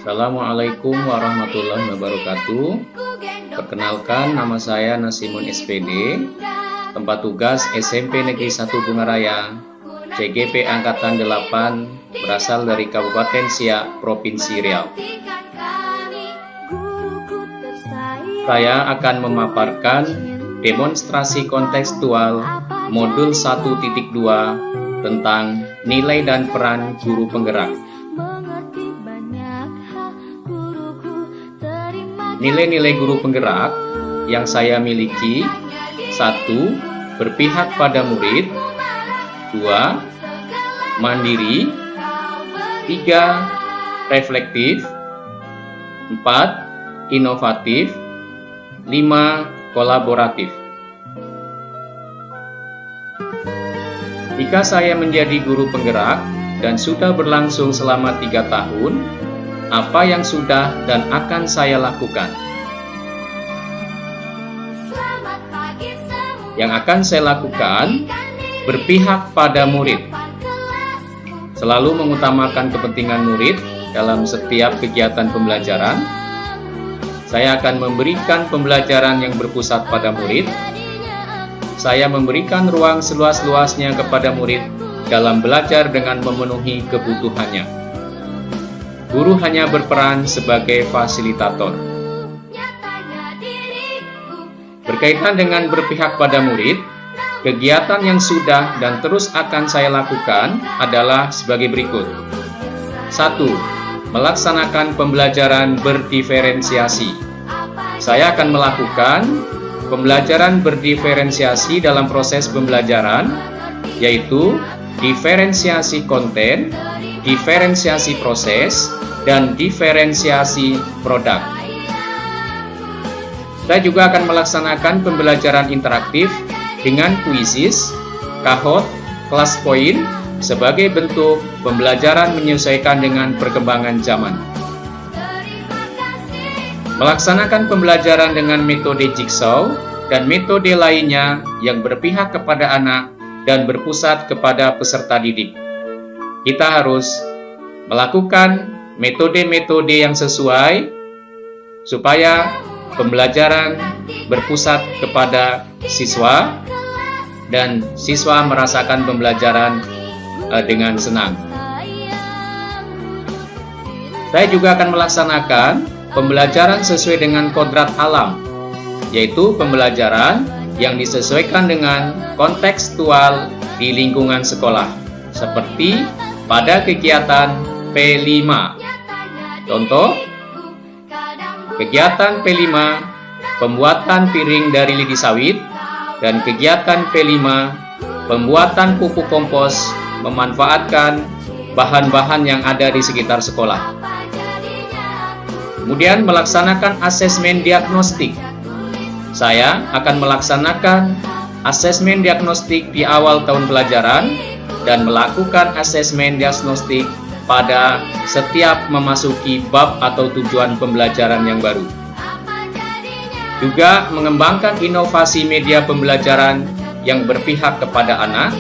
Assalamualaikum warahmatullahi wabarakatuh. Perkenalkan, nama saya Nasimun SPD, tempat tugas SMP Negeri 1 Bungaraya, CGP Angkatan 8, berasal dari Kabupaten Siak, Provinsi Riau. Saya akan memaparkan demonstrasi kontekstual modul 1.2 tentang nilai dan peran guru penggerak. Nilai-nilai guru penggerak yang saya miliki: 1. Berpihak pada murid. 2. Mandiri. 3. Reflektif. 4. Inovatif. 5. Kolaboratif. Jika saya menjadi guru penggerak dan sudah berlangsung selama 3 tahun, apa yang sudah dan akan saya lakukan? Yang akan saya lakukan, berpihak pada murid. Selalu mengutamakan kepentingan murid dalam setiap kegiatan pembelajaran. Saya akan memberikan pembelajaran yang berpusat pada murid. Saya memberikan ruang seluas-luasnya kepada murid dalam belajar dengan memenuhi kebutuhannya. Guru hanya berperan sebagai fasilitator. Berkaitan dengan berpihak pada murid, kegiatan yang sudah dan terus akan saya lakukan adalah sebagai berikut. 1. Melaksanakan pembelajaran berdiferensiasi. Saya akan melakukan pembelajaran berdiferensiasi dalam proses pembelajaran, yaitu diferensiasi konten, diferensiasi proses, dan diferensiasi produk. Saya juga akan melaksanakan pembelajaran interaktif dengan kuisis, kahot, kelas poin sebagai bentuk pembelajaran menyesuaikan dengan perkembangan zaman. Melaksanakan pembelajaran dengan metode jigsaw dan metode lainnya yang berpihak kepada anak dan berpusat kepada peserta didik. Kita harus melakukan metode-metode yang sesuai supaya pembelajaran berpusat kepada siswa dan siswa merasakan pembelajaran dengan senang. Saya juga akan melaksanakan pembelajaran sesuai dengan kodrat alam, yaitu pembelajaran yang disesuaikan dengan kontekstual di lingkungan sekolah, seperti pada kegiatan P5. Contoh, kegiatan P5 pembuatan piring dari lidi sawit, dan kegiatan P5 pembuatan pupuk kompos memanfaatkan bahan-bahan yang ada di sekitar sekolah. Kemudian melaksanakan asesmen diagnostik. Saya akan melaksanakan asesmen diagnostik di awal tahun pelajaran dan melakukan asesmen diagnostik pada setiap memasuki bab atau tujuan pembelajaran yang baru. Juga mengembangkan inovasi media pembelajaran yang berpihak kepada anak,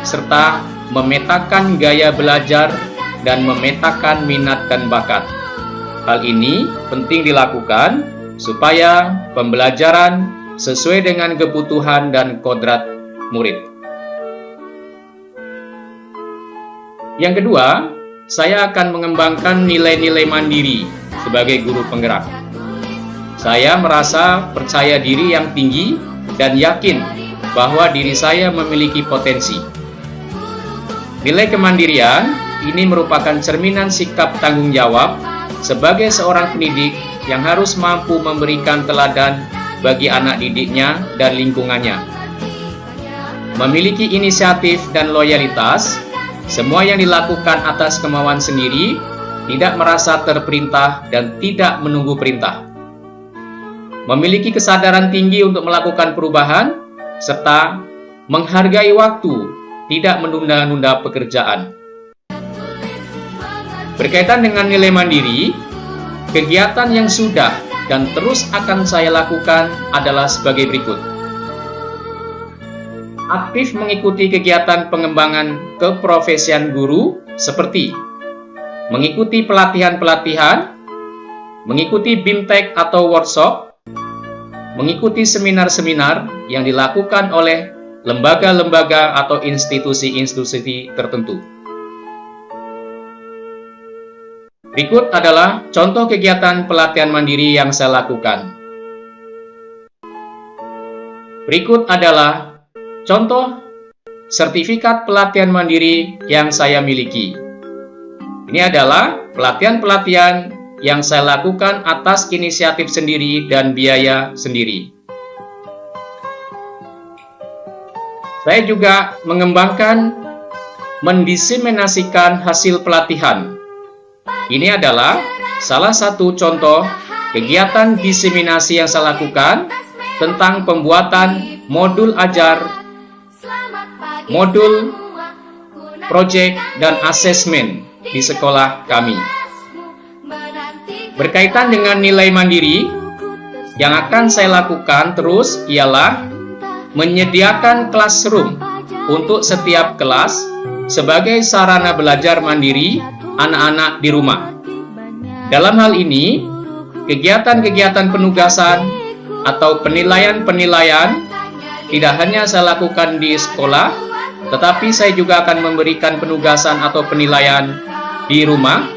serta memetakan gaya belajar dan memetakan minat dan bakat. Hal ini penting dilakukan supaya pembelajaran sesuai dengan kebutuhan dan kodrat murid. Yang kedua, saya akan mengembangkan nilai-nilai mandiri sebagai guru penggerak. Saya merasa percaya diri yang tinggi dan yakin bahwa diri saya memiliki potensi. Nilai kemandirian ini merupakan cerminan sikap tanggung jawab sebagai seorang pendidik yang harus mampu memberikan teladan bagi anak didiknya dan lingkungannya. Memiliki inisiatif dan loyalitas. Semua yang dilakukan atas kemauan sendiri, tidak merasa terperintah dan tidak menunggu perintah. Memiliki kesadaran tinggi untuk melakukan perubahan, serta menghargai waktu, tidak menunda-nunda pekerjaan. Berkaitan dengan nilai mandiri, kegiatan yang sudah dan terus akan saya lakukan adalah sebagai berikut. Aktif mengikuti kegiatan pengembangan keprofesian guru seperti mengikuti pelatihan-pelatihan mengikuti BIMTEK atau workshop, mengikuti seminar-seminar yang dilakukan oleh lembaga-lembaga atau institusi-institusi tertentu. Berikut adalah contoh kegiatan pelatihan mandiri yang saya lakukan. Berikut adalah contoh sertifikat pelatihan mandiri yang saya miliki. Ini adalah pelatihan-pelatihan yang saya lakukan atas inisiatif sendiri dan biaya sendiri. Saya juga mengembangkan, mendiseminasikan hasil pelatihan. Ini adalah salah satu contoh kegiatan diseminasi yang saya lakukan tentang pembuatan modul ajar, modul, proyek, dan asesmen di sekolah kami. Berkaitan dengan nilai mandiri, yang akan saya lakukan terus ialah menyediakan classroom untuk setiap kelas sebagai sarana belajar mandiri anak-anak di rumah. Dalam hal ini, kegiatan-kegiatan penugasan atau penilaian-penilaian tidak hanya saya lakukan di sekolah, tetapi saya juga akan memberikan penugasan atau penilaian di rumah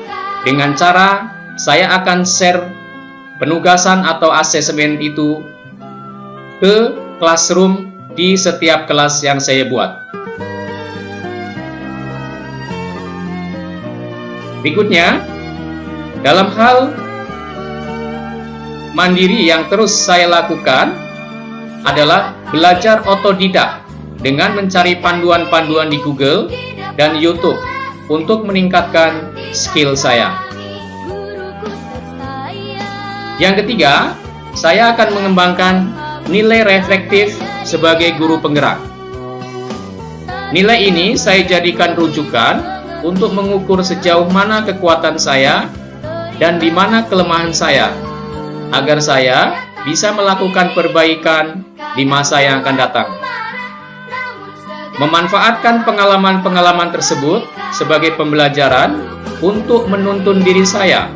dengan cara saya akan share penugasan atau asesmen itu ke classroom di setiap kelas yang saya buat. Berikutnya, dalam hal mandiri yang terus saya lakukan adalah belajar otodidak dengan mencari panduan-panduan di Google dan YouTube untuk meningkatkan skill saya. Yang ketiga, saya akan mengembangkan nilai reflektif sebagai guru penggerak. Nilai ini saya jadikan rujukan untuk mengukur sejauh mana kekuatan saya dan di mana kelemahan saya, agar saya bisa melakukan perbaikan di masa yang akan datang. Memanfaatkan pengalaman-pengalaman tersebut sebagai pembelajaran untuk menuntun diri saya,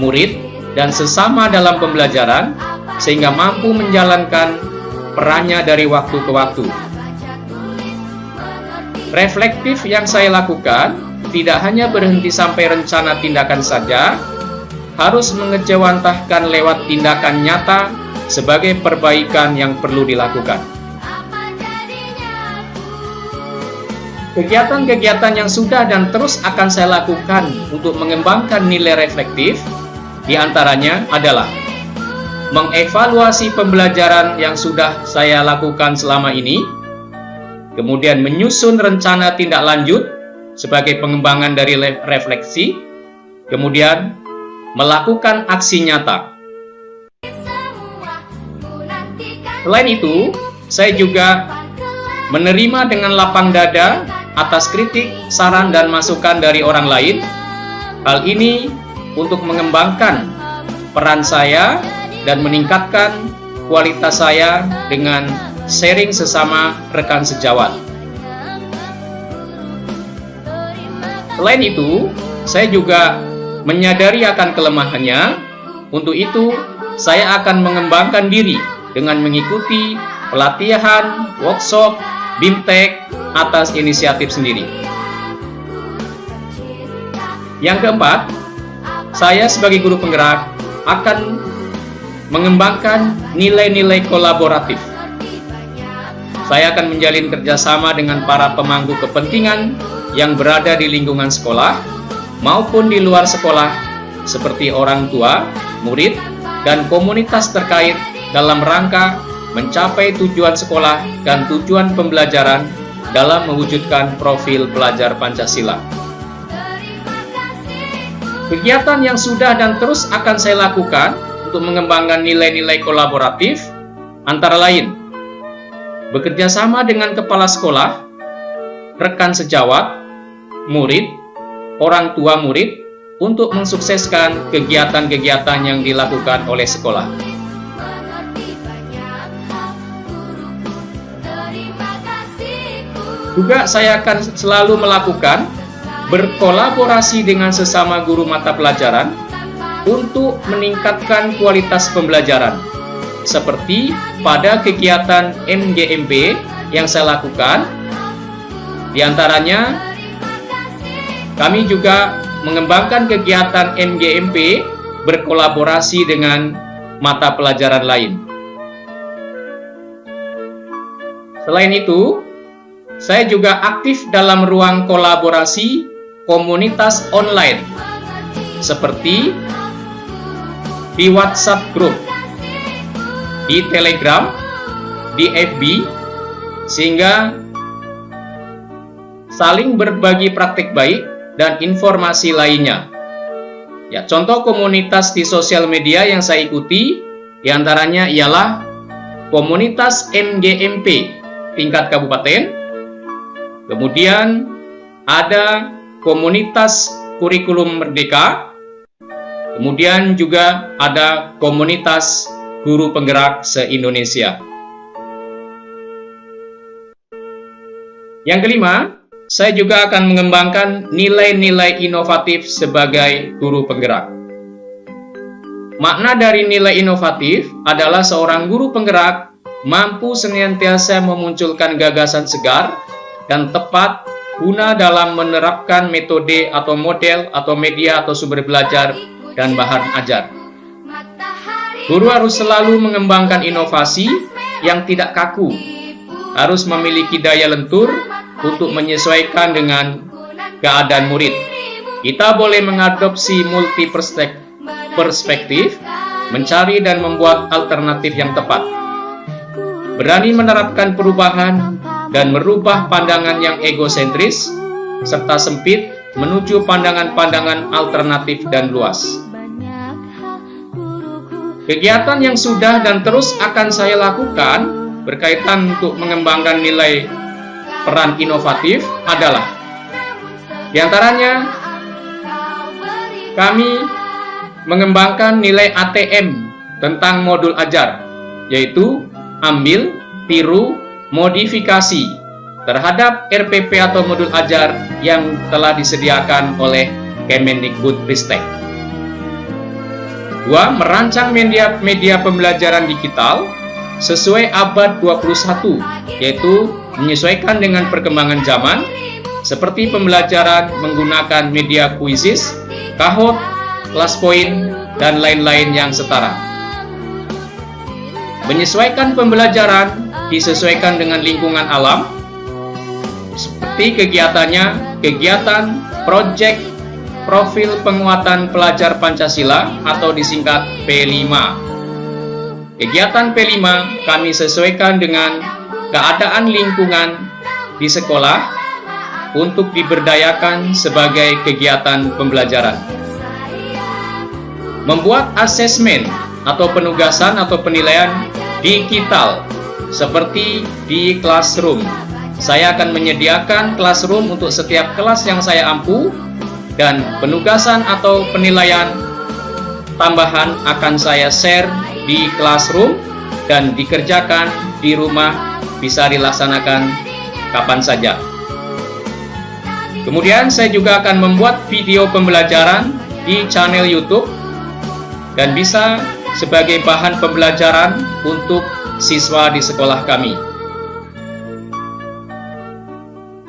murid, dan sesama dalam pembelajaran sehingga mampu menjalankan perannya dari waktu ke waktu. Reflektif yang saya lakukan tidak hanya berhenti sampai rencana tindakan saja, harus mengejawantahkan lewat tindakan nyata sebagai perbaikan yang perlu dilakukan. Kegiatan-kegiatan yang sudah dan terus akan saya lakukan untuk mengembangkan nilai reflektif diantaranya adalah mengevaluasi pembelajaran yang sudah saya lakukan selama ini, kemudian menyusun rencana tindak lanjut sebagai pengembangan dari refleksi, kemudian melakukan aksi nyata. Selain itu, saya juga menerima dengan lapang dada atas kritik, saran, dan masukan dari orang lain. Hal ini untuk mengembangkan peran saya dan meningkatkan kualitas saya dengan sharing sesama rekan sejawat. Selain itu, saya juga menyadari akan kelemahannya. Untuk itu, saya akan mengembangkan diri dengan mengikuti pelatihan, workshop, BIMTEK atas inisiatif sendiri. Yang keempat, saya sebagai guru penggerak akan mengembangkan nilai-nilai kolaboratif. Saya akan menjalin kerjasama dengan para pemangku kepentingan yang berada di lingkungan sekolah maupun di luar sekolah, seperti orang tua, murid, dan komunitas terkait dalam rangka mencapai tujuan sekolah dan tujuan pembelajaran dalam mewujudkan profil pelajar Pancasila. Kegiatan yang sudah dan terus akan saya lakukan untuk mengembangkan nilai-nilai kolaboratif antara lain bekerja sama dengan kepala sekolah, rekan sejawat, murid, orang tua murid untuk mensukseskan kegiatan-kegiatan yang dilakukan oleh sekolah. Juga saya akan selalu melakukan berkolaborasi dengan sesama guru mata pelajaran untuk meningkatkan kualitas pembelajaran. Seperti pada kegiatan MGMP yang saya lakukan, di antaranya kami juga mengembangkan kegiatan MGMP berkolaborasi dengan mata pelajaran lain. Selain itu, saya juga aktif dalam ruang kolaborasi komunitas online, seperti di WhatsApp Group, di Telegram, di FB, sehingga saling berbagi praktik baik dan informasi lainnya. Ya, contoh komunitas di sosial media yang saya ikuti diantaranya ialah komunitas MGMP tingkat kabupaten, kemudian ada komunitas kurikulum merdeka, kemudian juga ada komunitas guru penggerak se-Indonesia. Yang kelima, saya juga akan mengembangkan nilai-nilai inovatif sebagai guru penggerak. Makna dari nilai inovatif adalah seorang guru penggerak mampu senantiasa memunculkan gagasan segar dan tepat guna dalam menerapkan metode atau model atau media atau sumber belajar dan bahan ajar. Guru harus selalu mengembangkan inovasi yang tidak kaku, harus memiliki daya lentur untuk menyesuaikan dengan keadaan murid. Kita boleh mengadopsi multi perspektif, mencari dan membuat alternatif yang tepat. Berani menerapkan perubahan dan merubah pandangan yang egosentris serta sempit menuju pandangan-pandangan alternatif dan luas. Kegiatan yang sudah dan terus akan saya lakukan berkaitan untuk mengembangkan nilai peran inovatif adalah, di antaranya kami mengembangkan nilai ATM tentang modul ajar, yaitu ambil, tiru, modifikasi terhadap RPP atau modul ajar yang telah disediakan oleh Kemendikbudristek. 2. Merancang media pembelajaran digital sesuai abad 21, yaitu menyesuaikan dengan perkembangan zaman, seperti pembelajaran menggunakan media kuisis, Kahoot, ClassPoint, dan lain-lain yang setara. Menyesuaikan pembelajaran disesuaikan dengan lingkungan alam, seperti kegiatannya, kegiatan proyek profil penguatan pelajar Pancasila atau disingkat P5. Kegiatan P5 kami sesuaikan dengan keadaan lingkungan di sekolah untuk diberdayakan sebagai kegiatan pembelajaran. Membuat asesmen atau penugasan atau penilaian digital seperti di Classroom. Saya akan menyediakan Classroom untuk setiap kelas yang saya ampu, dan penugasan atau penilaian tambahan akan saya share di Classroom dan dikerjakan di rumah, bisa dilaksanakan kapan saja. Kemudian saya juga akan membuat video pembelajaran di channel YouTube dan bisa sebagai bahan pembelajaran untuk siswa di sekolah kami.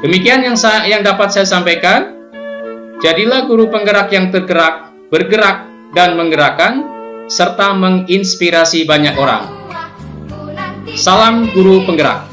Demikian yang dapat saya sampaikan. Jadilah guru penggerak yang tergerak, bergerak dan menggerakkan, serta menginspirasi banyak orang. Salam guru penggerak.